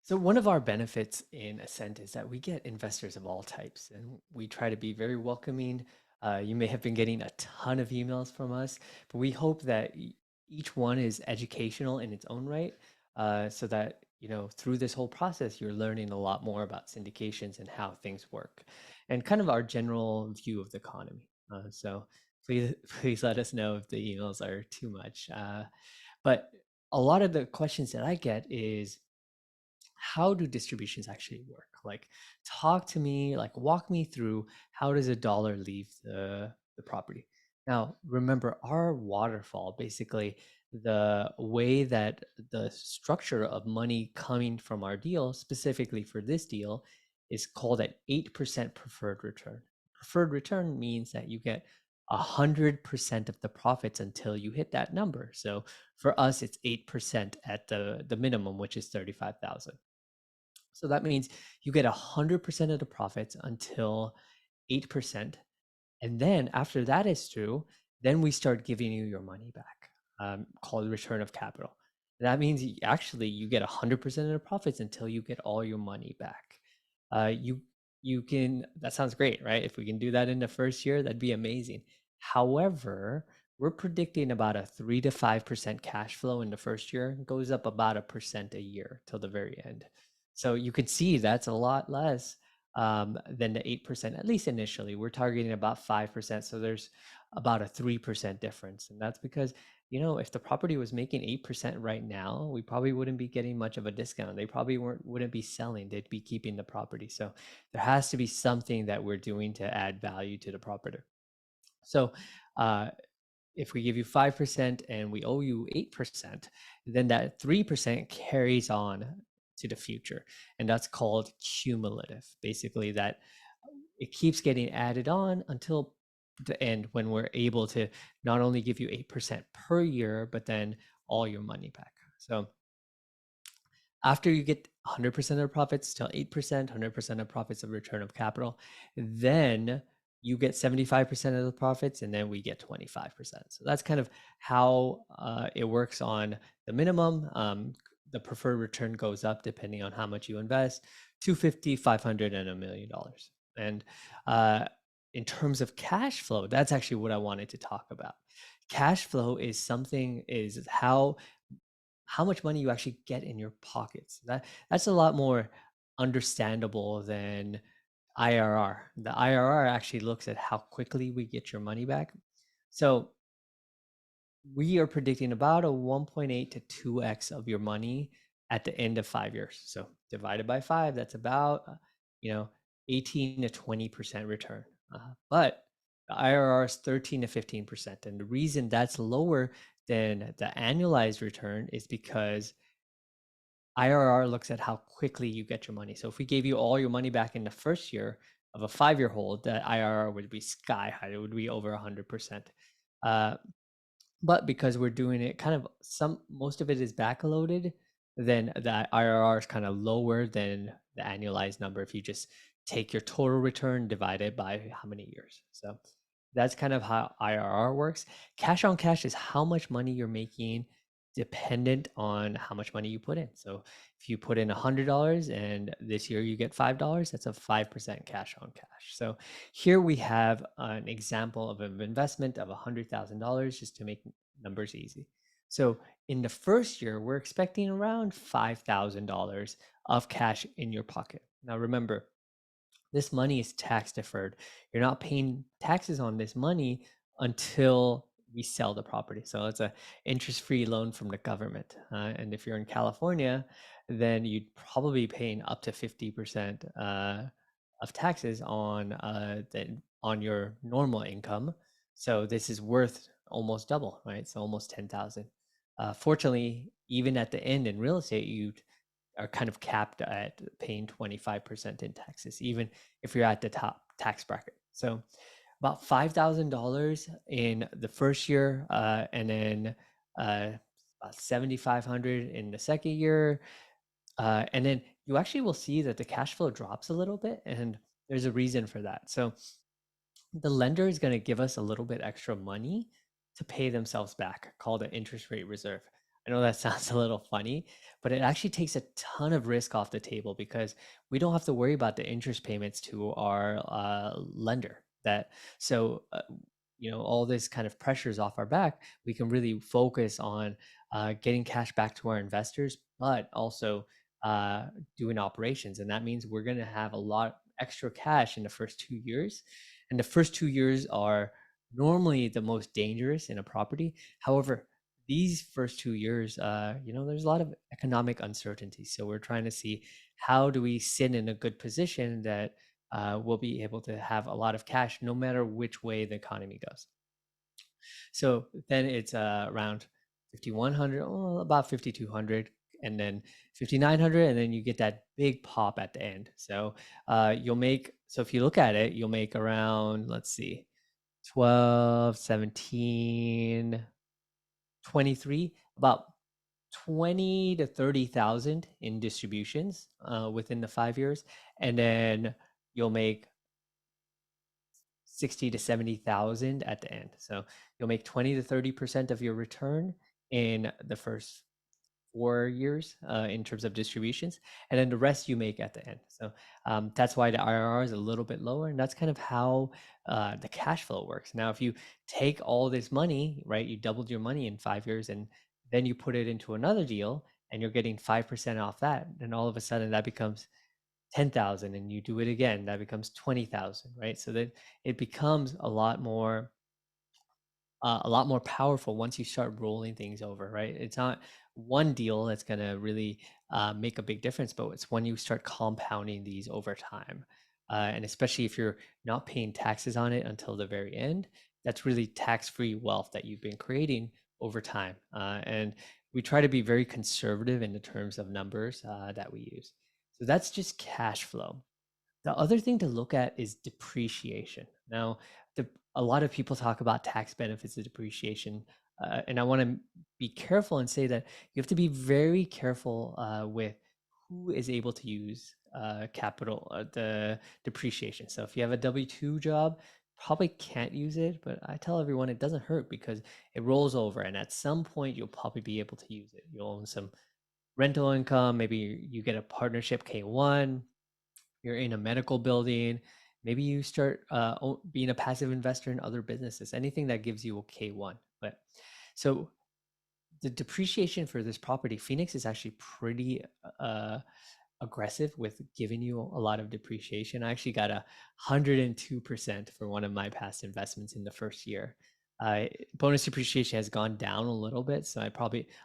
So one of our benefits in Ascent is that we get investors of all types, and we try to be very welcoming. You may have been getting a ton of emails from us, but we hope that each one is educational in its own right, so that through this whole process, you're learning a lot more about syndications and how things work, and kind of our general view of the economy. So please, please let us know if the emails are too much. But a lot of the questions that I get is, how do distributions actually work? Like, talk to me, like, walk me through, how does a dollar leave the property? Now, remember, our waterfall, basically, the way that the structure of money coming from our deal, specifically for this deal, is called an 8% preferred return. Preferred return means that you get 100% of the profits until you hit that number. So for us, it's 8% at the minimum, which is 35,000. So that means you get 100% of the profits until 8%. And then after that is true, then we start giving you your money back, called return of capital. That means actually you get 100% of the profits until you get all your money back. You can, that sounds great, right? If we can do that in the first year, that'd be amazing. However, we're predicting about a 3 to 5% cash flow in the first year. It goes up about 1% a year till the very end. So you could see that's a lot less than the 8%, at least initially. We're targeting about 5%. So there's about a 3% difference. And that's because, if the property was making 8% right now, we probably wouldn't be getting much of a discount. They probably wouldn't be selling, they'd be keeping the property. So there has to be something that we're doing to add value to the property. So uh, if we give you 5% and we owe you 8%, then that 3% carries on to the future. And that's called cumulative. Basically, that it keeps getting added on until the end, when we're able to not only give you 8% per year, but then all your money back. So after you get 100% of profits till 8%, 100% of profits of return of capital, then you get 75% of the profits, and then we get 25%. So that's kind of how it works on the minimum. The preferred return goes up depending on how much you invest: 250, 500, and $1 million. And in terms of cash flow, that's actually what I wanted to talk about. Cash flow is how much money you actually get in your pockets. That's a lot more understandable than IRR. The IRR actually looks at how quickly we get your money back. So we are predicting about a 1.8 to 2x of your money at the end of 5 years. So divided by 5, that's about 18 to 20% return. But the IRR is 13 to 15%. And the reason that's lower than the annualized return is because IRR looks at how quickly you get your money. So if we gave you all your money back in the first year of a 5-year hold, that IRR would be sky high. It would be over 100%. But because we're doing it kind of, most of it is backloaded, then the IRR is kind of lower than the annualized number if you just take your total return divided by how many years. So that's kind of how IRR works. Cash on cash is how much money you're making dependent on how much money you put in. So if you put in $100 and this year you get $5, that's a 5% cash on cash. So here we have an example of an investment of $100,000, just to make numbers easy. So in the first year, we're expecting around $5,000 of cash in your pocket. Now remember, this money is tax deferred. You're not paying taxes on this money until we sell the property. So it's a interest-free loan from the government. And if you're in California, then you'd probably be paying up to 50% of taxes on your normal income. So this is worth almost double, right? So almost 10,000. Fortunately, even at the end in real estate, you are kind of capped at paying 25% in taxes, even if you're at the top tax bracket. So about $5,000 in the first year, and then about 7,500 in the second year. And then you actually will see that the cash flow drops a little bit, and there's a reason for that. So the lender is going to give us a little bit extra money to pay themselves back, called an interest rate reserve. I know that sounds a little funny, but it actually takes a ton of risk off the table because we don't have to worry about the interest payments to our lender. All this kind of pressures off our back. We can really focus on getting cash back to our investors, but also uh, doing operations, and that means we're going to have a lot extra cash in the first 2 years, and the first 2 years are normally the most dangerous in a property. However, these first 2 years, there's a lot of economic uncertainty. So we're trying to see how do we sit in a good position that we'll be able to have a lot of cash no matter which way the economy goes. So then it's around 5,100, about 5,200, and then 5,900, and then you get that big pop at the end. So so if you look at it, you'll make around, let's see, 12, 17, 23, about 20 to 30,000 in distributions within the 5 years, and then you'll make 60 to 70,000 at the end. So you'll make 20 to 30% of your return in the first 4 years in terms of distributions, and then the rest you make at the end. So that's why the IRR is a little bit lower, and that's kind of how the cash flow works. Now, if you take all this money, right, you doubled your money in 5 years, and then you put it into another deal, and you're getting 5% off that, then all of a sudden that becomes 10,000, and you do it again, that becomes 20,000, right? So that it becomes a lot more powerful once you start rolling things over, right? It's not one deal that's going to really make a big difference, but it's when you start compounding these over time. And especially if you're not paying taxes on it until the very end, that's really tax-free wealth that you've been creating over time. And we try to be very conservative in the terms of numbers that we use. So that's just cash flow. The other thing to look at is depreciation. Now, a lot of people talk about tax benefits of depreciation, and I want to be careful and say that you have to be very careful with who is able to use the depreciation. So if you have a W-2 job, probably can't use it, but I tell everyone it doesn't hurt because it rolls over, and at some point you'll probably be able to use it. You'll own some rental income, maybe you get a partnership K1, you're in a medical building, maybe you start being a passive investor in other businesses, anything that gives you a K1. But so the depreciation for this property, Phoenix is actually pretty uh, aggressive with giving you a lot of depreciation. I actually got 102% for one of my past investments in the first year. Bonus depreciation has gone down a little bit, so I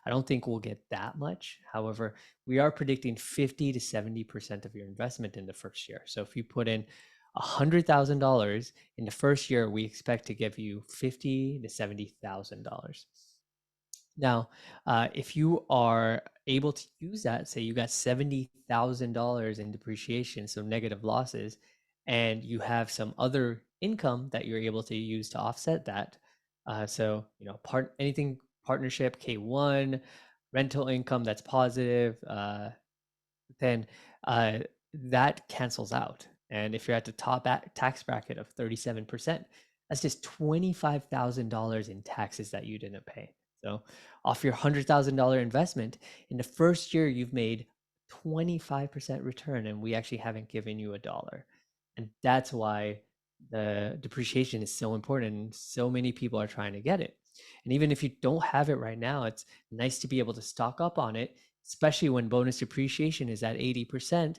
don't think we'll get that much. However, we are predicting 50 to 70% of your investment in the first year. So if you put in $100,000 in the first year, we expect to give you $50 to $70,000. Now, if you are able to use that, say you got $70,000 in depreciation, so negative losses, and you have some other income that you're able to use to offset that. Anything partnership, K1, rental income that's positive, then uh, that cancels out. And if you're at the top tax bracket of 37%, that's just $25,000 in taxes that you didn't pay. So off your $100,000 investment, in the first year, you've made 25% return, and we actually haven't given you a dollar. And that's why the depreciation is so important, and so many people are trying to get it. And even if you don't have it right now, it's nice to be able to stock up on it, especially when bonus depreciation is at 80%,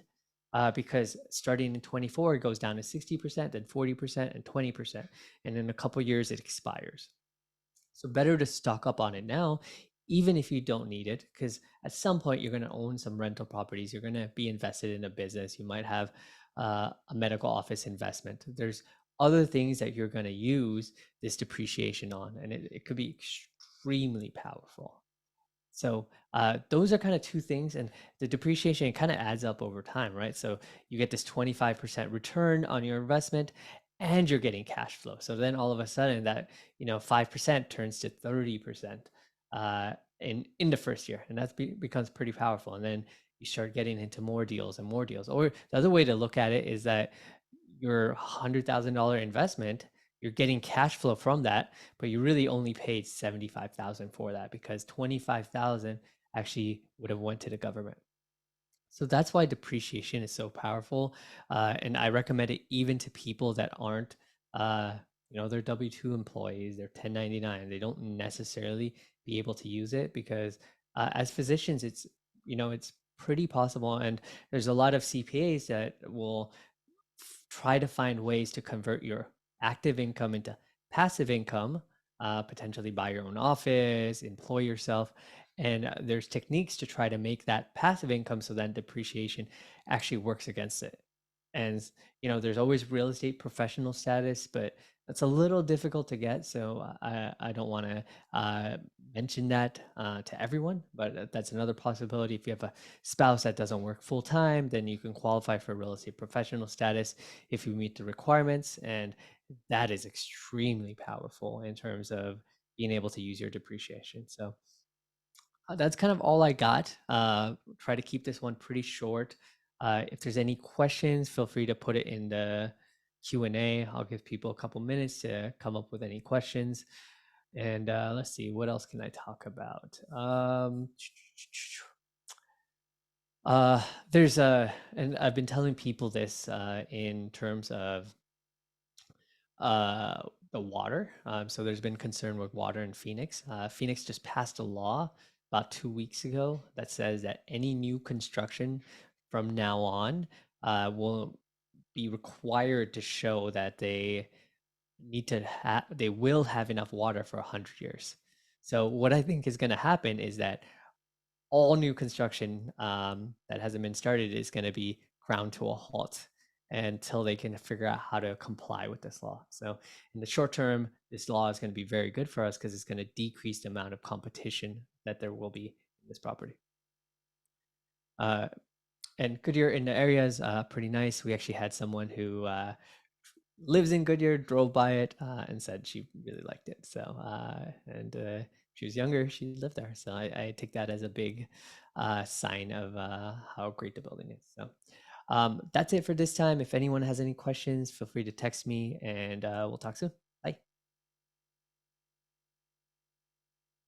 because starting in 24, it goes down to 60%, then 40%, and 20%. And in a couple years, it expires. So better to stock up on it now, even if you don't need it, because at some point you're going to own some rental properties. You're going to be invested in a business. You might have a medical office investment. There's other things that you're going to use this depreciation on, and it could be extremely powerful. So those are kind of two things, and the depreciation kind of adds up over time, right? So you get this 25% return on your investment, and you're getting cash flow. So then all of a sudden, that 5% turns to 30% in the first year, and that becomes pretty powerful. And then you start getting into more deals and more deals. Or the other way to look at it is that your $100,000 investment you're getting cash flow from that, but you really only paid 75,000 for that because 25,000 actually would have went to the government. So that's why depreciation is so powerful, and I recommend it even to people that aren't, uh, they're W-2 employees, they're 1099. They don't necessarily be able to use it because, as physicians, it's pretty possible, and there's a lot of CPAs that will try to find ways to convert your active income into passive income, potentially buy your own office, employ yourself. And there's techniques to try to make that passive income so that depreciation actually works against it. And, there's always real estate professional status, but that's a little difficult to get. So I don't want to mention that to everyone, but that's another possibility. If you have a spouse that doesn't work full time, then you can qualify for real estate professional status if you meet the requirements. And that is extremely powerful in terms of being able to use your depreciation. So that's kind of all I got. Try to keep this one pretty short. If there's any questions, feel free to put it in the Q&A. I'll give people a couple minutes to come up with any questions. And let's see, what else can I talk about? Uh, there's and I've been telling people this in terms of uh, the water. So there's been concern with water in Phoenix. Phoenix just passed a law about 2 weeks ago that says that any new construction from now on will be required to show that they will have enough water for 100 years. So what I think is going to happen is that all new construction that hasn't been started is going to be ground to a halt until they can figure out how to comply with this law. So in the short term, this law is going to be very good for us because it's going to decrease the amount of competition that there will be in this property. Uh, and Goodyear in the area is pretty nice. We actually had someone who lives in Goodyear, drove by it, and said she really liked it. So, and she was younger, she lived there. So I take that as a big sign of how great the building is. So that's it for this time. If anyone has any questions, feel free to text me and we'll talk soon.